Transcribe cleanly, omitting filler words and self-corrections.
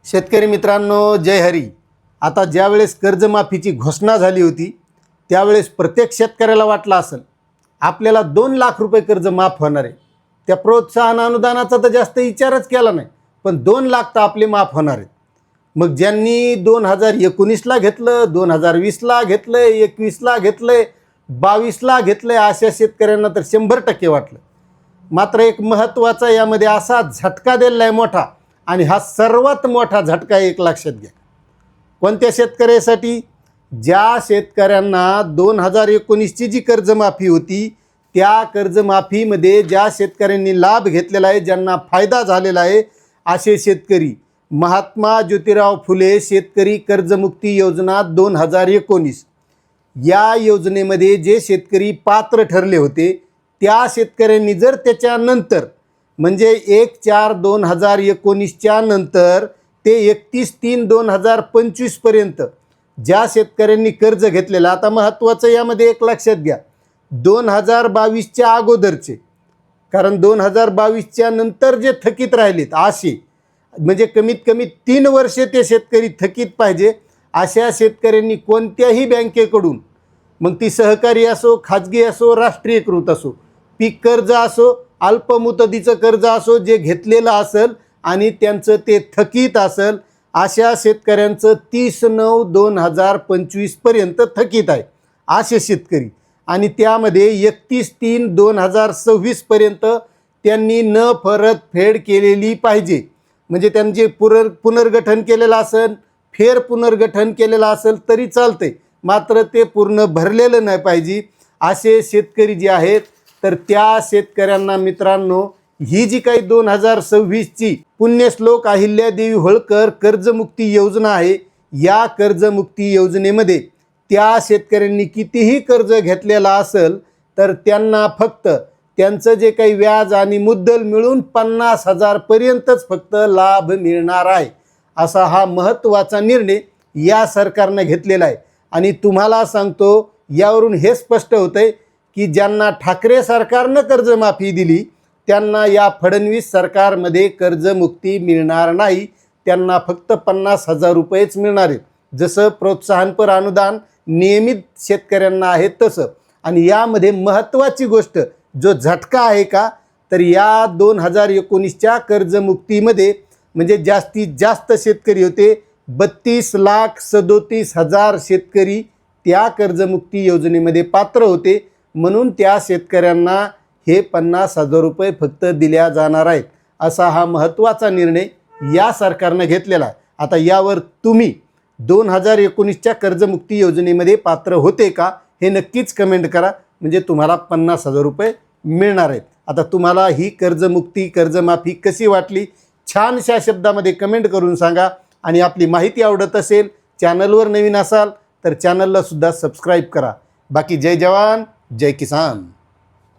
शेतकरी मित्रांनो, जय हरी। आता ज्यावेळेस कर्जमाफीची घोषणा झाली होती त्यावेळेस प्रत्येक शेतकऱ्याला वाटलं असेल आपल्याला 2 लाख रुपये कर्ज माफ होणार आहे। त्या प्रोत्साहन अनुदानाचा तर जास्त विचारच केला नाही, पण 2 लाख तर आपले माफ होणार आहेत। मग ज्यांनी 2019ला घेतलं, 2020ला घेतलं, 21ला घेतलं, 22ला घेतलं, अशा शेतकऱ्यांना तर 100% वाटलं। मात्र एक महत्त्वाचा यामध्ये असा झटका दिलेला आहे मोठा, आणि हा सर्वात मोठा झटका एक लक्षात घ्या। कोणत्या शेतकऱ्यासाठी? ज्या शेतकऱ्यांना 2019ची जी कर्जमाफी होती त्या कर्जमाफीमध्ये ज्या शेतकऱ्यांनी लाभ घेतलेला आहे, ज्यांना फायदा झालेला आहे, असे शेतकरी महात्मा ज्योतिराव फुले शेतकरी कर्जमुक्ती योजना 2019 या योजनेमध्ये जे शेतकरी पात्र ठरले होते त्या शेतकऱ्यांनी जर त्याच्यानंतर म्हणजे 1/4/2019च्या नंतर ते 31/3/2025 पर्यंत ज्या शेतकऱ्यांनी कर्ज घेतलेलं, आता महत्त्वाचं यामध्ये एक लक्षात घ्या, 2022च्या अगोदरचे, कारण 2022च्या नंतर जे थकीत राहिलेत असे म्हणजे कमीत कमी 3 वर्षे ते शेतकरी थकीत पाहिजे, अशा शेतकऱ्यांनी कोणत्याही बँकेकडून, मग ती सहकारी असो, खाजगी असो, राष्ट्रीयकृत असो, पीक कर्ज असो, अल्पमुदतीचं कर्ज असो, जे घेतलेलं असेल आणि त्यांचं ते थकीत असेल, अशा शेतकऱ्यांचं 30/9/2025 पर्यंत थकीत आहे असे शेतकरी, आणि त्यामध्ये 31/3/2026 पर्यंत त्यांनी न परतफेड केलेली पाहिजे। म्हणजे त्यांचे पुनर्गठन केलेलं असेल, फेर पुनर्गठन केलेलं असेल तरी चालते, मात्र ते पूर्ण भरलेलं नाही पाहिजे असे शेतकरी जे आहेत। तर त्या शेतकऱ्यांना मित्रांनो, ही जी काही 2026ची पुण्यश्लोक अहिल्यादेवी होळकर कर्जमुक्ती योजना आहे, या कर्जमुक्ती योजनेमध्ये त्या शेतकऱ्यांनी कितीही कर्ज घेतलेला असेल तर त्यांना फक्त त्यांचं जे काही व्याज आणि मुद्दल मिळून 50,000 पर्यंतच फक्त लाभ मिळणार आहे, असा हा महत्त्वाचा निर्णय या सरकारने घेतलेला आहे। आणि तुम्हाला सांगतो, यावरून हे स्पष्ट होतंय की ज्यांना ठाकरे सरकारनं कर्जमाफी दिली त्यांना या फडणवीस सरकारमध्ये कर्जमुक्ती मिळणार नाही, त्यांना फक्त 50,000 रुपयेच मिळणार आहेत, जसं प्रोत्साहनपर अनुदान नियमित शेतकऱ्यांना आहे तसं। आणि यामध्ये महत्त्वाची गोष्ट जो झटका आहे का, तर या 2019च्या कर्जमुक्तीमध्ये म्हणजे जास्तीत जास्त शेतकरी होते, 32,37,000 शेतकरी त्या कर्जमुक्ती योजनेमध्ये पात्र होते, म्हणून त्या शेतकऱ्यांना हे 50,000 रुपये फक्त दिल्या जाणार आहेत, असा हा महत्त्वाचा निर्णय या सरकारनं घेतलेला आहे। आता यावर तुम्ही 2019च्या कर्जमुक्ती योजनेमध्ये पात्र होते का हे नक्कीच कमेंट करा, म्हणजे तुम्हाला 50,000 रुपये मिळणार आहेत। आता तुम्हाला ही कर्जमाफी कशी वाटली छानशा शब्दामध्ये कमेंट करून सांगा, आणि आपली माहिती आवडत असेल, चॅनलवर नवीन असाल तर चॅनलला सुद्धा सबस्क्राईब करा। बाकी जय जवान जय किसान।